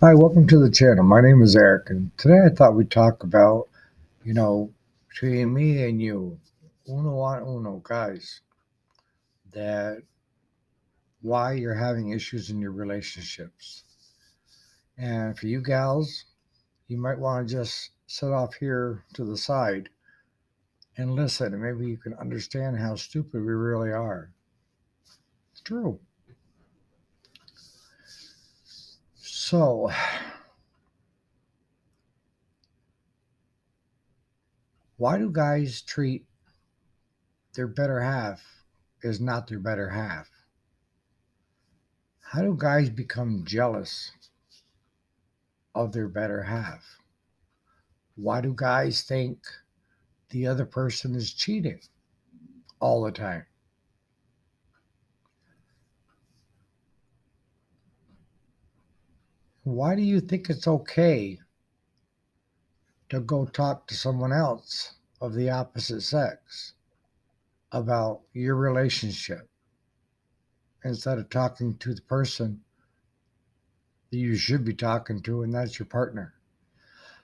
Hi, welcome to the channel. My name is Eric, and today I thought we'd talk about, you know, between me and you, uno on uno, guys, that why you're having issues in your relationships. And for you gals, you might want to just sit off here to the side and listen, and maybe you can understand how stupid we really are. It's true. So, why do guys treat their better half as not their better half? How do guys become jealous of their better half? Why do guys think the other person is cheating all the time? Why do you think it's okay to go talk to someone else of the opposite sex about your relationship instead of talking to the person that you should be talking to, and that's your partner?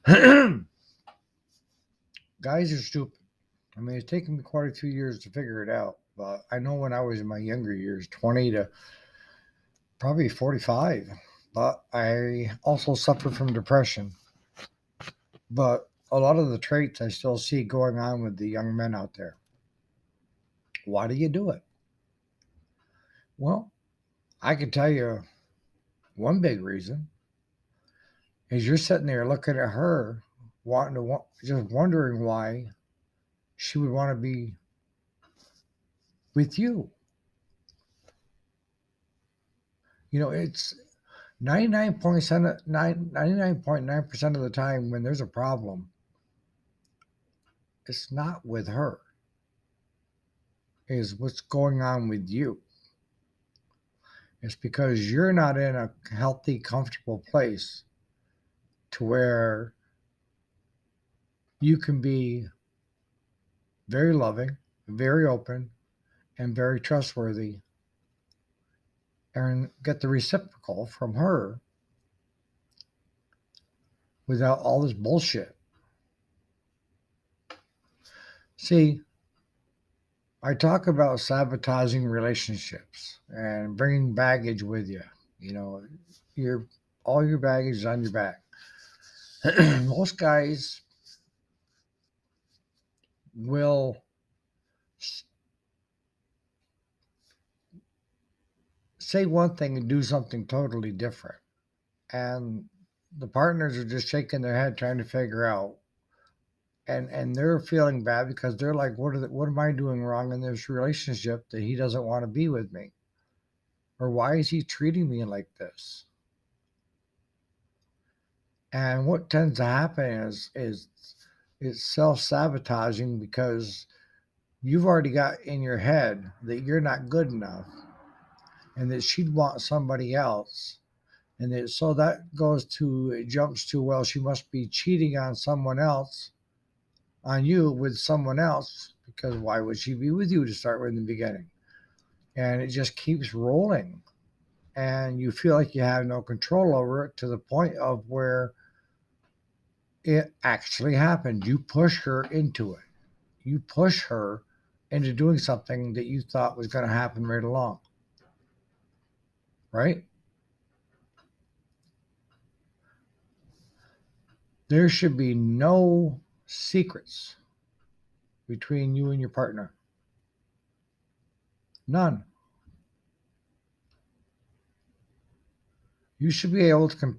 Guys are stupid. I mean, it's taken me quite a few years to figure it out, but I know when I was in my younger years, 20 to probably 45, but I also suffered from depression. But a lot of the traits I still see going on with the young men out there. Why do you do it? Well, I can tell you one big reason is you're sitting there looking at her, just wondering why she would want to be with you. You know, it's 99.9% of the time when there's a problem, it's not with her, is what's going on with you. It's because you're not in a healthy, comfortable place to where you can be very loving, very open, and very trustworthy and get the reciprocal from her without all this bullshit. See, I talk about sabotaging relationships and bringing baggage with you. You know, your all your baggage is on your back. Most guys will say one thing and do something totally different. And the partners are just shaking their head trying to figure out, and they're feeling bad because they're like, what am I doing wrong in this relationship that he doesn't want to be with me, or why is he treating me like this? And what tends to happen is it's self-sabotaging because you've already got in your head that you're not good enough and that she'd want somebody else, and that so that goes to it jumps to, well, she must be cheating on someone else, on you with someone else, because why would she be with you to start with in the beginning? And it just keeps rolling, and you feel like you have no control over it to the point of where it actually happened. You push her into it. You push her into doing something that you thought was going to happen right along, right? There should be no secrets between you and your partner. None. You should be able to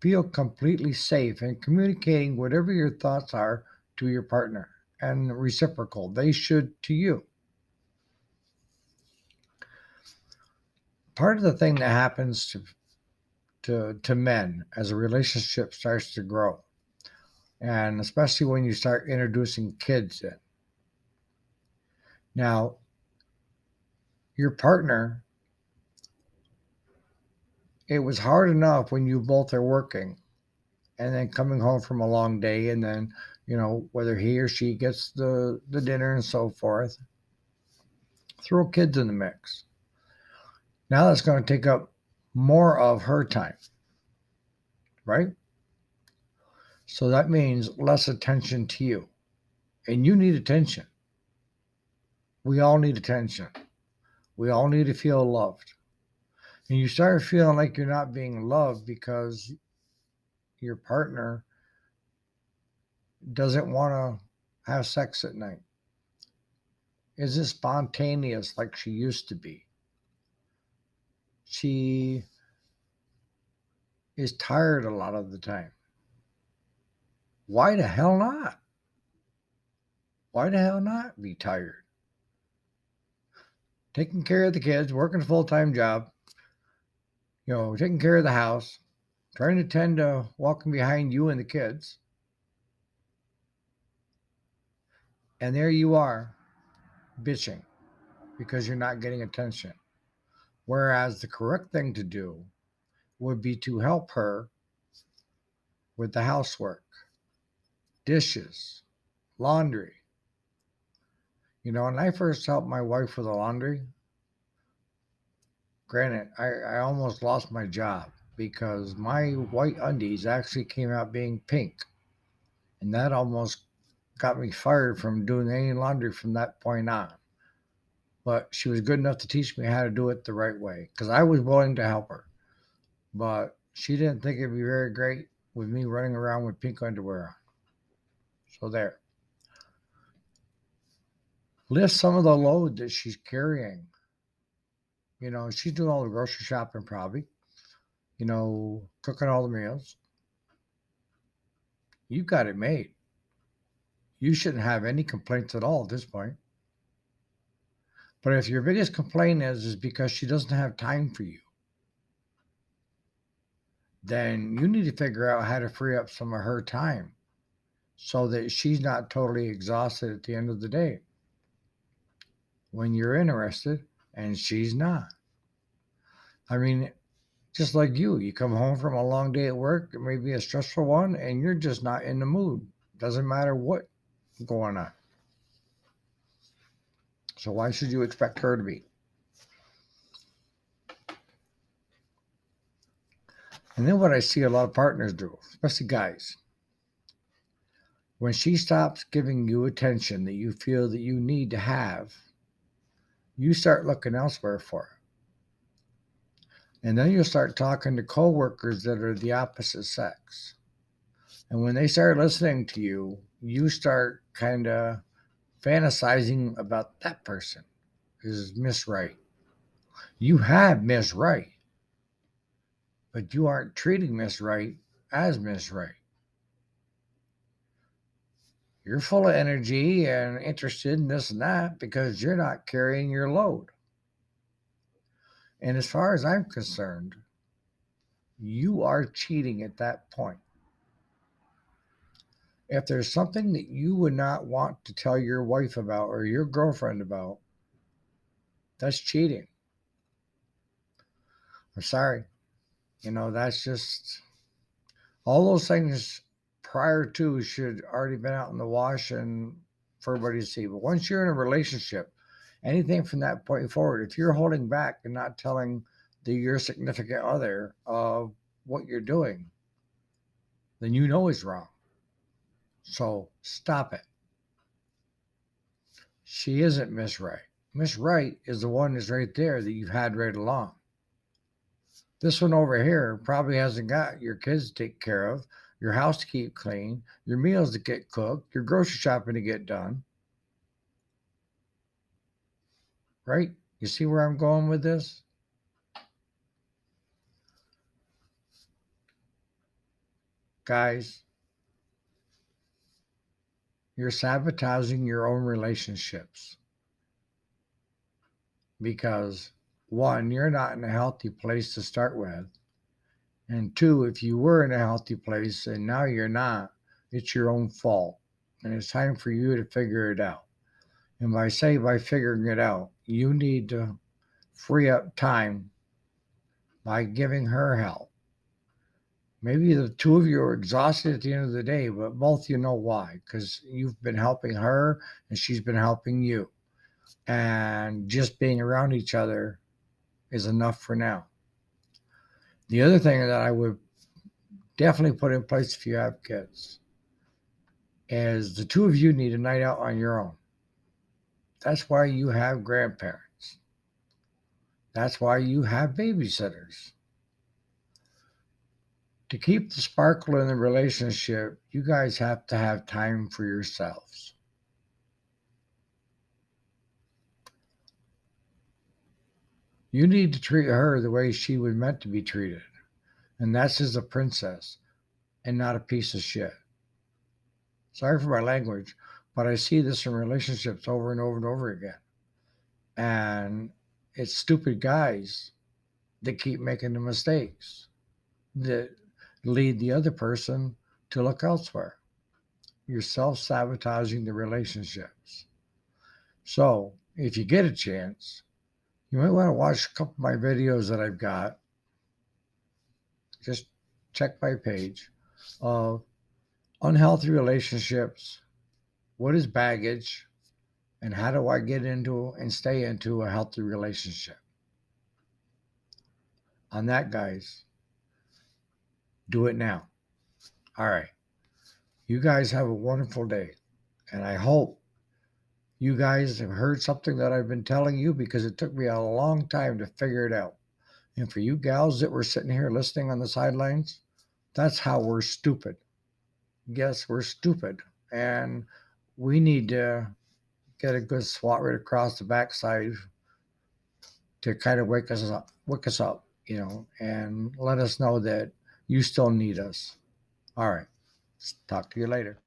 feel completely safe in communicating whatever your thoughts are to your partner, and reciprocal. They should to you. Part of the thing that happens to men as a relationship starts to grow, and especially when you start introducing kids in. Now, your partner, it was hard enough when you both are working and then coming home from a long day, and then, whether he or she gets the dinner and so forth. Throw kids in the mix. Now that's going to take up more of her time. right? So that means less attention to you. And you need attention. We all need attention. We all need to feel loved. And you start feeling like you're not being loved because your partner doesn't want to have sex at night, isn't spontaneous like she used to be. She is tired a lot of the time. Why the hell not? Why the hell not be tired? Taking care of the kids, working a full time job, taking care of the house, trying to tend to walking behind you and the kids. And there you are, bitching because you're not getting attention. Whereas the correct thing to do would be to help her with the housework, dishes, laundry. When I first helped my wife with the laundry, granted, I almost lost my job because my white undies actually came out being pink. And that almost got me fired from doing any laundry from that point on. But she was good enough to teach me how to do it the right way because I was willing to help her. But she didn't think it'd be very great with me running around with pink underwear on. So there. Lift some of the load that she's carrying. She's doing all the grocery shopping probably, cooking all the meals. You got it made. You shouldn't have any complaints at all at this point. But if your biggest complaint is because she doesn't have time for you, then you need to figure out how to free up some of her time so that she's not totally exhausted at the end of the day when you're interested and she's not. I mean, just like you come home from a long day at work, it may be a stressful one, and you're just not in the mood. Doesn't matter what's going on. So why should you expect her to be? And then what I see a lot of partners do, especially guys, when she stops giving you attention that you feel that you need to have, you start looking elsewhere for it. And then you'll start talking to coworkers that are the opposite sex. And when they start listening to you, you start kind of fantasizing about that person is Miss Right. You have Miss Right, but you aren't treating Miss Right as Miss Right. You're full of energy and interested in this and that because you're not carrying your load. And as far as I'm concerned, you are cheating at that point. If there's something that you would not want to tell your wife about or your girlfriend about, that's cheating. I'm sorry. That's just all those things prior to should already been out in the wash and for everybody to see. But once you're in a relationship, anything from that point forward, if you're holding back and not telling your significant other of what you're doing, then you know it's wrong. So stop it. She isn't Miss Right. Miss Right is the one that's right there that you've had right along. This one over here probably hasn't got your kids to take care of, your house to keep clean, your meals to get cooked, your grocery shopping to get done. Right? You see where I'm going with this? Guys, you're sabotaging your own relationships because one, you're not in a healthy place to start with. And two, if you were in a healthy place and now you're not, it's your own fault. And it's time for you to figure it out. And by figuring it out, you need to free up time by giving her help. Maybe the two of you are exhausted at the end of the day, but both you know why, because you've been helping her and she's been helping you. And just being around each other is enough for now. The other thing that I would definitely put in place if you have kids is the two of you need a night out on your own. That's why you have grandparents. That's why you have babysitters. To keep the sparkle in the relationship, you guys have to have time for yourselves. You need to treat her the way she was meant to be treated, and that's as a princess and not a piece of shit. Sorry for my language, but I see this in relationships over and over and over again. And it's stupid guys that keep making the mistakes that lead the other person to look elsewhere. You're self sabotaging the relationships. So, if you get a chance, you might want to watch a couple of my videos that I've got. Just check my page of unhealthy relationships. What is baggage? And how do I get into and stay into a healthy relationship? On that, guys, do it now. All right. You guys have a wonderful day. And I hope you guys have heard something that I've been telling you because it took me a long time to figure it out. And for you gals that were sitting here listening on the sidelines, that's how we're stupid. Yes, we're stupid. And we need to get a good swat right across the backside to kind of wake us up, and let us know that you still need us. All right. Talk to you later.